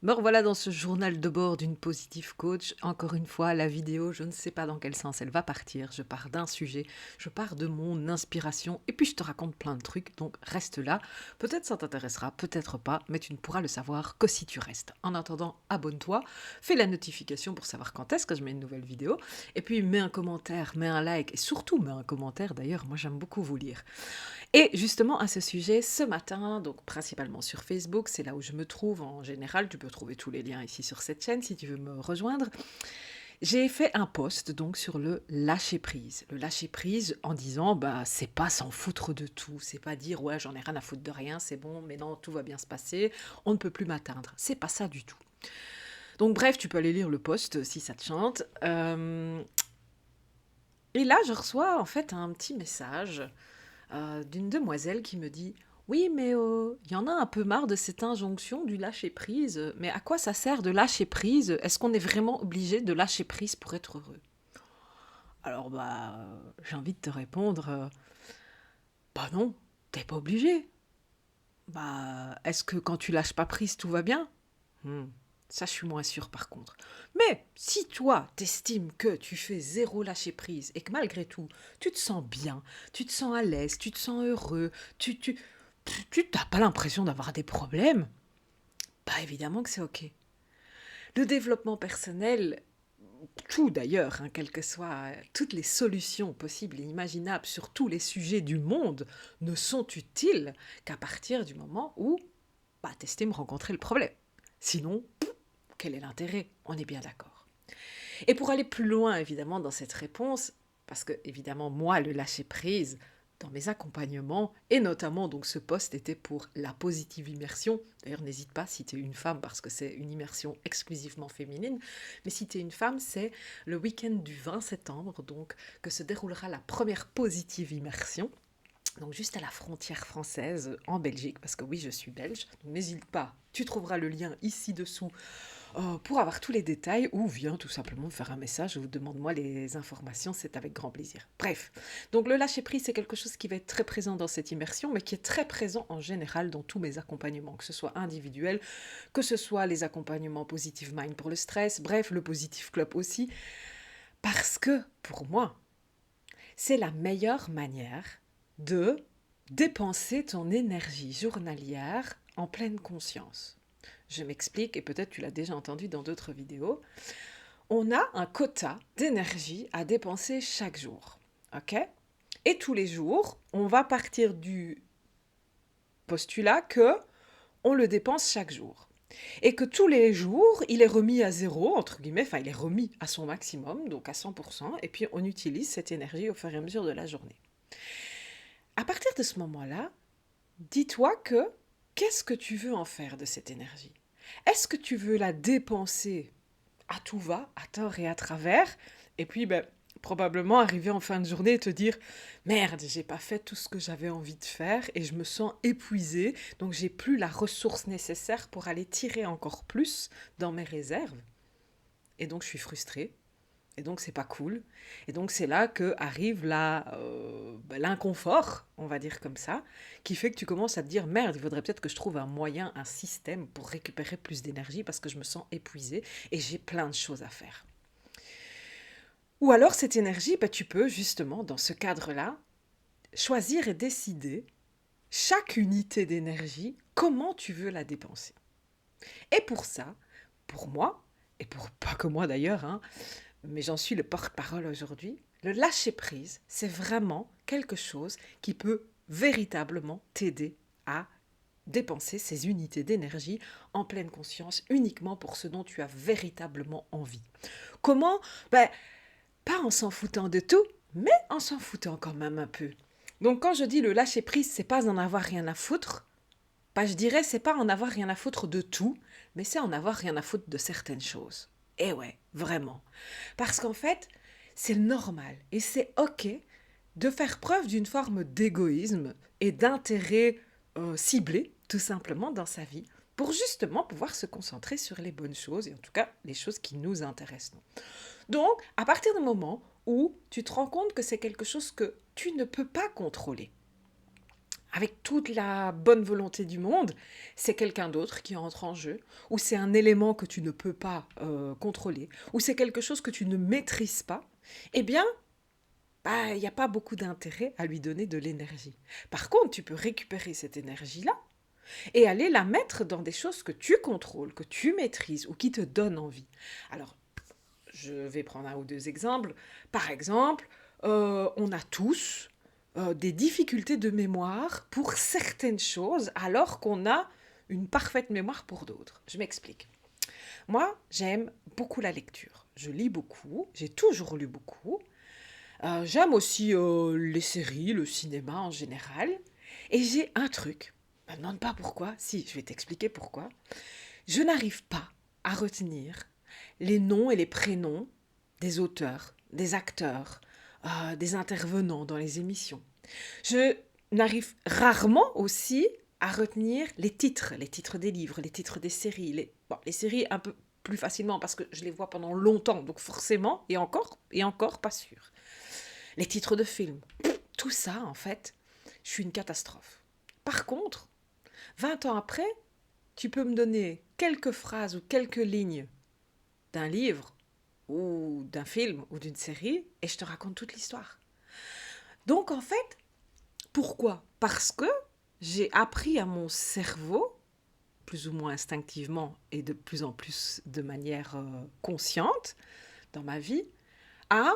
Me revoilà dans ce journal de bord d'une positive coach. Encore une fois, la vidéo, je ne sais pas dans quel sens elle va partir. Je pars d'un sujet, je pars de mon inspiration et puis je te raconte plein de trucs. Donc reste là. Peut-être ça t'intéressera, peut-être pas, mais tu ne pourras le savoir que si tu restes. En attendant, abonne-toi, fais la notification pour savoir quand est-ce que je mets une nouvelle vidéo. Et puis mets un commentaire, mets un like et surtout mets un commentaire. D'ailleurs, moi j'aime beaucoup vous lire. Et justement, à ce sujet, ce matin, donc principalement sur Facebook, c'est là où je me trouve en général, tu peux trouver tous les liens ici sur cette chaîne si tu veux me rejoindre, j'ai fait un post donc sur le lâcher prise. Le lâcher prise en disant, bah c'est pas s'en foutre de tout, c'est pas dire ouais j'en ai rien à foutre de rien, c'est bon, mais non, tout va bien se passer, on ne peut plus m'atteindre. C'est pas ça du tout. Donc bref, tu peux aller lire le post si ça te chante. Et là, je reçois en fait un petit message d'une demoiselle qui me dit oui, mais il y en a un peu marre de cette injonction du lâcher prise. Mais à quoi ça sert de lâcher prise? Est-ce qu'on est vraiment obligé de lâcher prise pour être heureux? Alors, j'ai envie de te répondre bah non, t'es pas obligé. Bah, est-ce que quand tu lâches pas prise, tout va bien? Hmm, Ça, je suis moins sûre par contre. Mais si toi, t'estimes que tu fais zéro lâcher prise et que malgré tout, tu te sens bien, tu te sens à l'aise, tu te sens heureux, tu n'as pas l'impression d'avoir des problèmes, bah évidemment que c'est ok. Le développement personnel, tout d'ailleurs, hein, quelles que soient toutes les solutions possibles et imaginables sur tous les sujets du monde, ne sont utiles qu'à partir du moment où tu estimes rencontrer le problème. Sinon, quel est l'intérêt? On est bien d'accord. Et pour aller plus loin, évidemment, dans cette réponse, parce que, évidemment, moi, le lâcher-prise, dans mes accompagnements, et notamment, donc, ce poste était pour la positive immersion. D'ailleurs, n'hésite pas si tu es une femme, parce que c'est une immersion exclusivement féminine. Mais si tu es une femme, c'est le week-end du 20 septembre, donc, que se déroulera la première positive immersion. Donc juste à la frontière française en Belgique, parce que oui, je suis belge. Donc n'hésite pas, tu trouveras le lien ici dessous pour avoir tous les détails ou viens tout simplement me faire un message ou demande-moi les informations, c'est avec grand plaisir. Bref, donc le lâcher-prise, c'est quelque chose qui va être très présent dans cette immersion, mais qui est très présent en général dans tous mes accompagnements, que ce soit individuel, que ce soit les accompagnements Positive Mind pour le stress, bref, le Positive Club aussi, parce que pour moi, c'est la meilleure manière de dépenser ton énergie journalière en pleine conscience. Je m'explique, et peut-être tu l'as déjà entendu dans d'autres vidéos. On a un quota d'énergie à dépenser chaque jour. OK? Et tous les jours, on va partir du postulat que on le dépense chaque jour. Et que tous les jours, il est remis à zéro, entre guillemets, enfin, il est remis à son maximum, donc à 100%, et puis on utilise cette énergie au fur et à mesure de la journée. À partir de ce moment-là, dis-toi que qu'est-ce que tu veux en faire de cette énergie? Est-ce que tu veux la dépenser à tout va, à tort et à travers, et puis probablement arriver en fin de journée et te dire merde, j'ai pas fait tout ce que j'avais envie de faire et je me sens épuisée, donc j'ai plus la ressource nécessaire pour aller tirer encore plus dans mes réserves, et donc je suis frustrée. Et donc c'est pas cool. Et donc c'est là que arrive l'inconfort, on va dire comme ça, qui fait que tu commences à te dire merde, il faudrait peut-être que je trouve un moyen, un système pour récupérer plus d'énergie parce que je me sens épuisée et j'ai plein de choses à faire. Ou alors cette énergie, tu peux justement dans ce cadre-là choisir et décider chaque unité d'énergie comment tu veux la dépenser. Et pour ça, pour moi et pour pas que moi d'ailleurs, hein, mais j'en suis le porte-parole aujourd'hui, le lâcher-prise, c'est vraiment quelque chose qui peut véritablement t'aider à dépenser ces unités d'énergie en pleine conscience uniquement pour ce dont tu as véritablement envie. Comment? Pas en s'en foutant de tout, mais en s'en foutant quand même un peu. Donc quand je dis le lâcher-prise, c'est pas en avoir rien à foutre, je dirais c'est pas en avoir rien à foutre de tout, mais c'est en avoir rien à foutre de certaines choses. Et ouais, vraiment. Parce qu'en fait, c'est normal et c'est ok de faire preuve d'une forme d'égoïsme et d'intérêt ciblé, tout simplement, dans sa vie, pour justement pouvoir se concentrer sur les bonnes choses, et en tout cas les choses qui nous intéressent. Donc, à partir du moment où tu te rends compte que c'est quelque chose que tu ne peux pas contrôler, avec toute la bonne volonté du monde, c'est quelqu'un d'autre qui entre en jeu, ou c'est un élément que tu ne peux pas contrôler, ou c'est quelque chose que tu ne maîtrises pas, eh bien, bah, il n'y a pas beaucoup d'intérêt à lui donner de l'énergie. Par contre, tu peux récupérer cette énergie-là et aller la mettre dans des choses que tu contrôles, que tu maîtrises ou qui te donnent envie. Alors, je vais prendre un ou deux exemples. Par exemple, on a tous des difficultés de mémoire pour certaines choses alors qu'on a une parfaite mémoire pour d'autres. Je m'explique. Moi, j'aime beaucoup la lecture. Je lis beaucoup, j'ai toujours lu beaucoup. J'aime aussi les séries, le cinéma en général. Et j'ai un truc. Ne me demande pas pourquoi. Si, je vais t'expliquer pourquoi. Je n'arrive pas à retenir les noms et les prénoms des auteurs, des acteurs, des intervenants dans les émissions. Je n'arrive rarement aussi à retenir les titres des livres, les titres des séries. Les séries un peu plus facilement parce que je les vois pendant longtemps, donc forcément, et encore pas sûr. Les titres de films, tout ça, en fait, je suis une catastrophe. Par contre, 20 ans après, tu peux me donner quelques phrases ou quelques lignes d'un livre ou d'un film ou d'une série et je te raconte toute l'histoire. Donc en fait, pourquoi? Parce que j'ai appris à mon cerveau, plus ou moins instinctivement et de plus en plus de manière consciente dans ma vie, à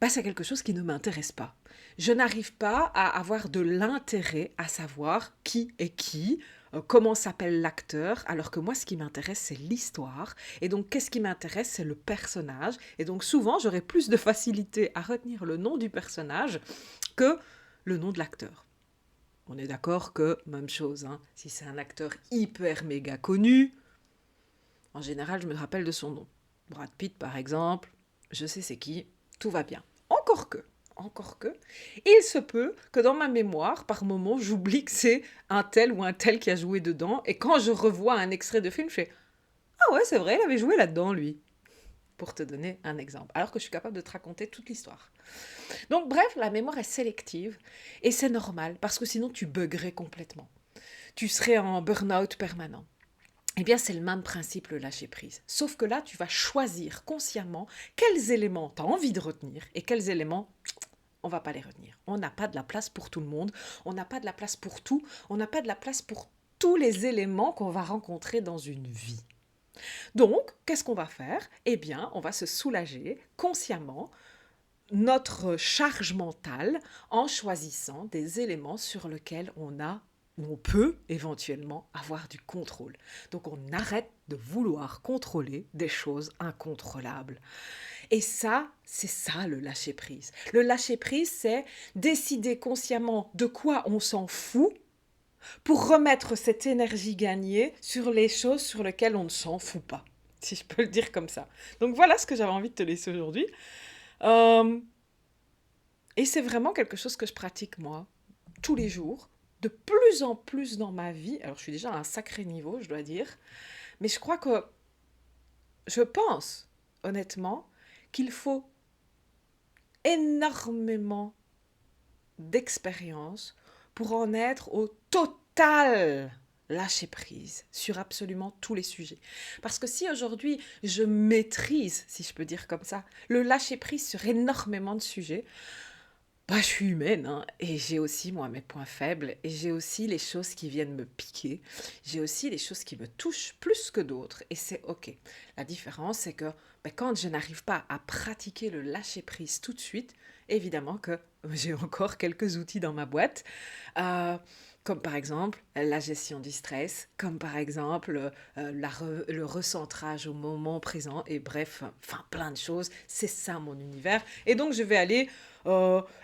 c'est quelque chose qui ne m'intéresse pas. Je n'arrive pas à avoir de l'intérêt à savoir qui est qui, comment s'appelle l'acteur, alors que moi, ce qui m'intéresse, c'est l'histoire. Et donc, qu'est-ce qui m'intéresse, c'est le personnage. Et donc, souvent, j'aurai plus de facilité à retenir le nom du personnage que le nom de l'acteur. On est d'accord que, même chose, hein, si c'est un acteur hyper méga connu, en général, je me rappelle de son nom. Brad Pitt, par exemple, je sais c'est qui, tout va bien. Encore que, il se peut que dans ma mémoire, par moment, j'oublie que c'est un tel ou un tel qui a joué dedans, et quand je revois un extrait de film, je fais « Ah ouais, c'est vrai, il avait joué là-dedans, lui !» Pour te donner un exemple, alors que je suis capable de te raconter toute l'histoire. Donc bref, la mémoire est sélective, et c'est normal, parce que sinon tu buggerais complètement. Tu serais en burn-out permanent. Eh bien, c'est le même principe, le lâcher-prise. Sauf que là, tu vas choisir consciemment quels éléments tu as envie de retenir et quels éléments, on ne va pas les retenir. On n'a pas de la place pour tout le monde, on n'a pas de la place pour tout, on n'a pas de la place pour tous les éléments qu'on va rencontrer dans une vie. Donc, qu'est-ce qu'on va faire? Eh bien, on va se soulager consciemment notre charge mentale en choisissant des éléments sur lesquels on peut éventuellement avoir du contrôle. Donc on arrête de vouloir contrôler des choses incontrôlables. Et ça, c'est ça le lâcher-prise. Le lâcher-prise, c'est décider consciemment de quoi on s'en fout pour remettre cette énergie gagnée sur les choses sur lesquelles on ne s'en fout pas, si je peux le dire comme ça. Donc voilà ce que j'avais envie de te laisser aujourd'hui. Et c'est vraiment quelque chose que je pratique moi, tous les jours, de plus en plus dans ma vie. Alors je suis déjà à un sacré niveau, je dois dire. Mais je crois que, je pense, honnêtement, qu'il faut énormément d'expérience pour en être au total lâcher prise sur absolument tous les sujets. Parce que si aujourd'hui je maîtrise, si je peux dire comme ça, le lâcher prise sur énormément de sujets, je suis humaine, hein, et j'ai aussi, moi, mes points faibles, et j'ai aussi les choses qui viennent me piquer, j'ai aussi les choses qui me touchent plus que d'autres, et c'est ok. La différence, c'est que quand je n'arrive pas à pratiquer le lâcher-prise tout de suite, évidemment que j'ai encore quelques outils dans ma boîte, comme par exemple la gestion du stress, comme par exemple le recentrage au moment présent, et bref, enfin plein de choses, c'est ça mon univers, et donc je vais aller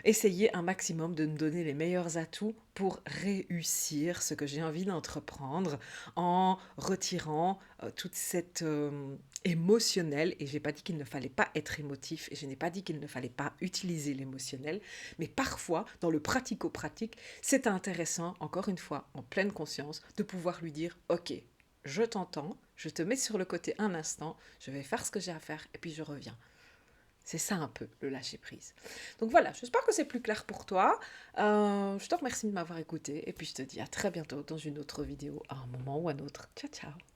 essayer un maximum de me donner les meilleurs atouts pour réussir ce que j'ai envie d'entreprendre en retirant toute cette émotionnelle, et j'ai pas dit qu'il ne fallait pas être émotif et je n'ai pas dit qu'il ne fallait pas utiliser l'émotionnel, mais parfois dans le pratico-pratique c'est intéressant, encore une fois en pleine conscience, de pouvoir lui dire ok, je t'entends, je te mets sur le côté un instant, je vais faire ce que j'ai à faire et puis je reviens. C'est ça un peu, le lâcher-prise. Donc voilà, j'espère que c'est plus clair pour toi. Je te remercie de m'avoir écouté et puis je te dis à très bientôt dans une autre vidéo à un moment ou à un autre. Ciao, ciao.